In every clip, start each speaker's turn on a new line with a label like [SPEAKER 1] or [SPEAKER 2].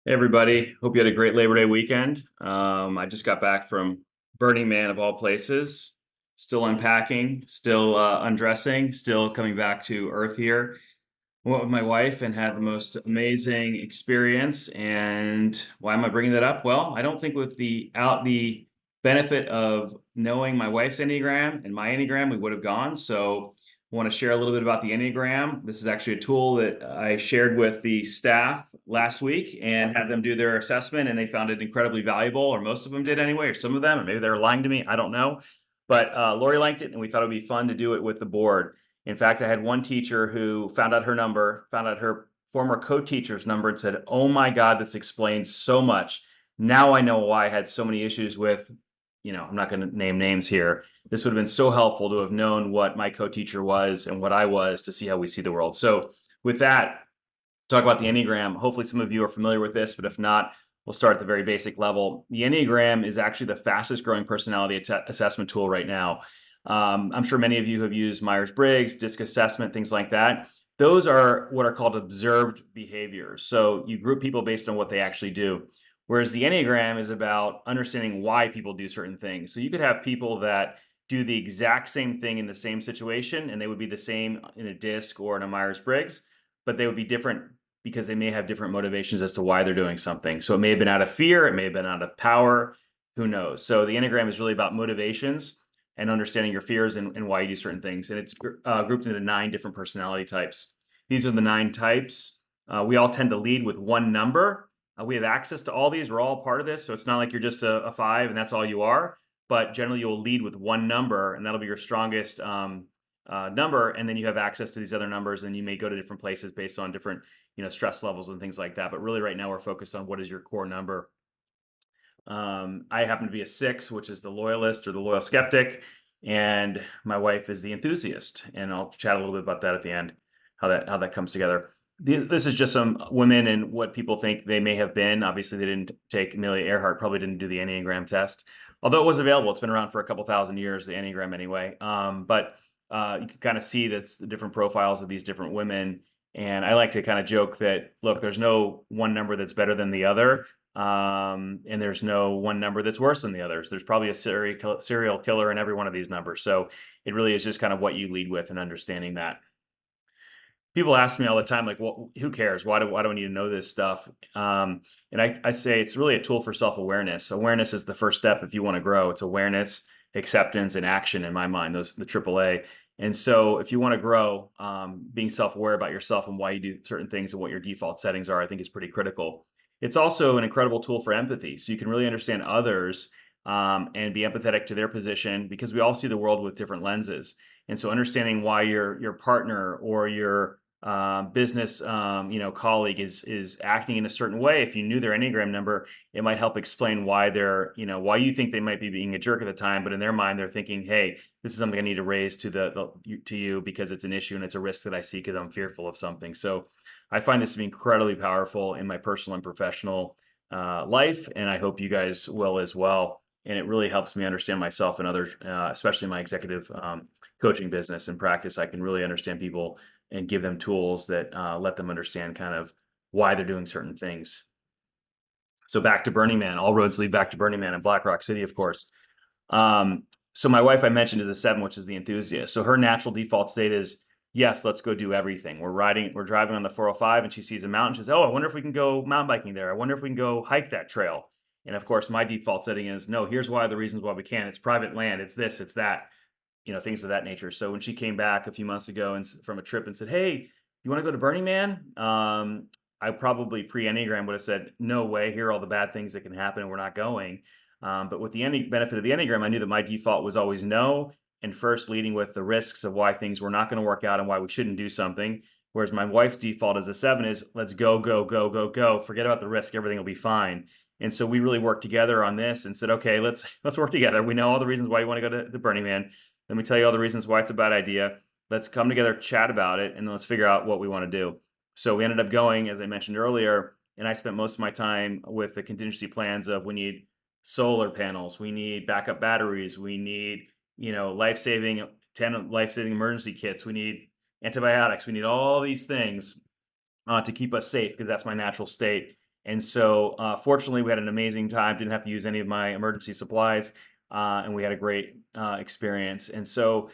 [SPEAKER 1] Hey everybody, hope you had a great Labor Day weekend. I just got back from Burning Man of all places. Still unpacking, still undressing, still coming back to Earth here. Went with my wife and had the most amazing experience. And why am I bringing that up? Well, I don't think with the benefit of knowing my wife's Enneagram and my Enneagram, we would have gone. So I want to share a little bit about the Enneagram. This is actually a tool that I shared with the staff last week and had them do their assessment, and they found it incredibly valuable, or most of them did anyway, or some of them, or maybe they were lying to me. I don't know. But Lori liked it, and we thought it would be fun to do it with the board. In fact, I had one teacher who found out her number, found out her former co-teacher's number, and said, "Oh my God, this explains so much. Now I know why I had so many issues with, I'm not going to name names here. This would have been so helpful to have known what my co-teacher was and what I was to see how we see the world." So with that, talk about the Enneagram. Hopefully some of you are familiar with this, but if not, we'll start at the very basic level. The Enneagram is actually the fastest growing personality assessment tool right now. I'm sure many of you have used Myers-Briggs, DISC assessment, things like that. Those are what are called observed behaviors. So you group people based on what they actually do. Whereas the Enneagram is about understanding why people do certain things. So you could have people that do the exact same thing in the same situation, and they would be the same in a DISC or in a Myers-Briggs, but they would be different because they may have different motivations as to why they're doing something. So it may have been out of fear, it may have been out of power, who knows? So the Enneagram is really about motivations and understanding your fears and why you do certain things. And it's grouped into 9 different personality types. These are the 9 types. We all tend to lead with one number. We have access to all these. We're all part of this. So it's not like you're just a 5 and that's all you are. But generally, you'll lead with one number, and that'll be your strongest number. And then you have access to these other numbers, and you may go to different places based on different stress levels and things like that. But really, right now, we're focused on what is your core number. I happen to be a 6, which is the loyalist or the loyal skeptic, and my wife is the enthusiast. And I'll chat a little bit about that at the end, how that comes together. This is just some women and what people think they may have been. Obviously, they didn't take Amelia Earhart, probably didn't do the Enneagram test, although it was available. It's been around for a couple thousand years, the Enneagram anyway. But you can kind of see that's the different profiles of these different women. And I like to kind of joke that, look, there's no one number that's better than the other. And there's no one number that's worse than the others. There's probably a serial killer in every one of these numbers. So it really is just kind of what you lead with and understanding that. People ask me all the time, like, well, who cares? Why do I need to know this stuff? And I say it's really a tool for self-awareness. Awareness is the first step if you want to grow. It's awareness, acceptance, and action in my mind, those the AAA. And so if you want to grow, being self-aware about yourself and why you do certain things and what your default settings are, I think is pretty critical. It's also an incredible tool for empathy. So you can really understand others and be empathetic to their position because we all see the world with different lenses. And so understanding why your partner or your business colleague is acting in a certain way, if you knew their Enneagram number, it might help explain why why you think they might be being a jerk at the time, but in their mind they're thinking, hey, this is something I need to raise to to you because it's an issue and it's a risk that I see because I'm fearful of something. So I find this to be incredibly powerful in my personal and professional life, and I hope you guys will as well. And it really helps me understand myself and others, especially my executive coaching business and practice. I can really understand people and give them tools that let them understand kind of why they're doing certain things. So back to Burning Man, all roads lead back to Burning Man in Black Rock City, of course. Um, so my wife I mentioned is a 7, which is the enthusiast. So her natural default state is, yes, let's go do everything. We're driving on the 405 and she sees a mountain. She says, oh, I wonder if we can go mountain biking there. I wonder if we can go hike that trail. And of course, my default setting is, no, here's why the reasons why we can. It's private land. It's this, it's that, things of that nature. So when she came back a few months ago and from a trip and said, hey, you want to go to Burning Man? I probably pre-Enneagram would have said, no way, here are all the bad things that can happen and we're not going. But with the benefit of the Enneagram, I knew that my default was always no, and first leading with the risks of why things were not going to work out and why we shouldn't do something. Whereas my wife's default as a 7 is let's go, go, go, go, go. Forget about the risk. Everything will be fine. And so we really worked together on this and said, okay, let's work together. We know all the reasons why you want to go to the Burning Man. Let me tell you all the reasons why it's a bad idea. Let's come together, chat about it, and then let's figure out what we want to do. So we ended up going, as I mentioned earlier, and I spent most of my time with the contingency plans of we need solar panels, we need backup batteries, we need, life-saving 10 life-saving emergency kits, we need antibiotics, we need all these things to keep us safe because that's my natural state. And so, fortunately, we had an amazing time. Didn't have to use any of my emergency supplies, and we had a great experience. And so,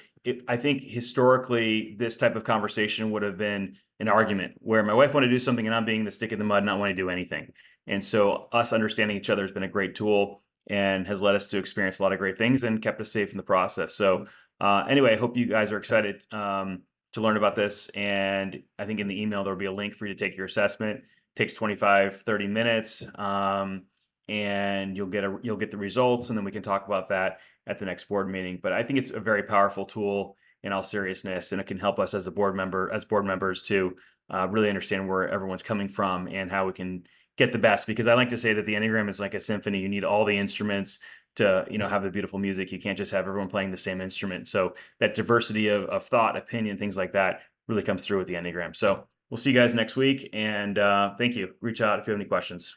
[SPEAKER 1] I think historically, this type of conversation would have been an argument where my wife wanted to do something and I'm being the stick in the mud, not wanting to do anything. And so, us understanding each other has been a great tool and has led us to experience a lot of great things and kept us safe in the process. So, anyway, I hope you guys are excited to learn about this. And I think in the email, there'll be a link for you to take your assessment. Takes 25, 30 minutes. And you'll get the results, and then we can talk about that at the next board meeting. But I think it's a very powerful tool in all seriousness, and it can help us as board members to really understand where everyone's coming from and how we can get the best. Because I like to say that the Enneagram is like a symphony. You need all the instruments to have the beautiful music. You can't just have everyone playing the same instrument. So that diversity of thought, opinion, things like that really comes through with the Enneagram. So we'll see you guys next week. And thank you. Reach out if you have any questions.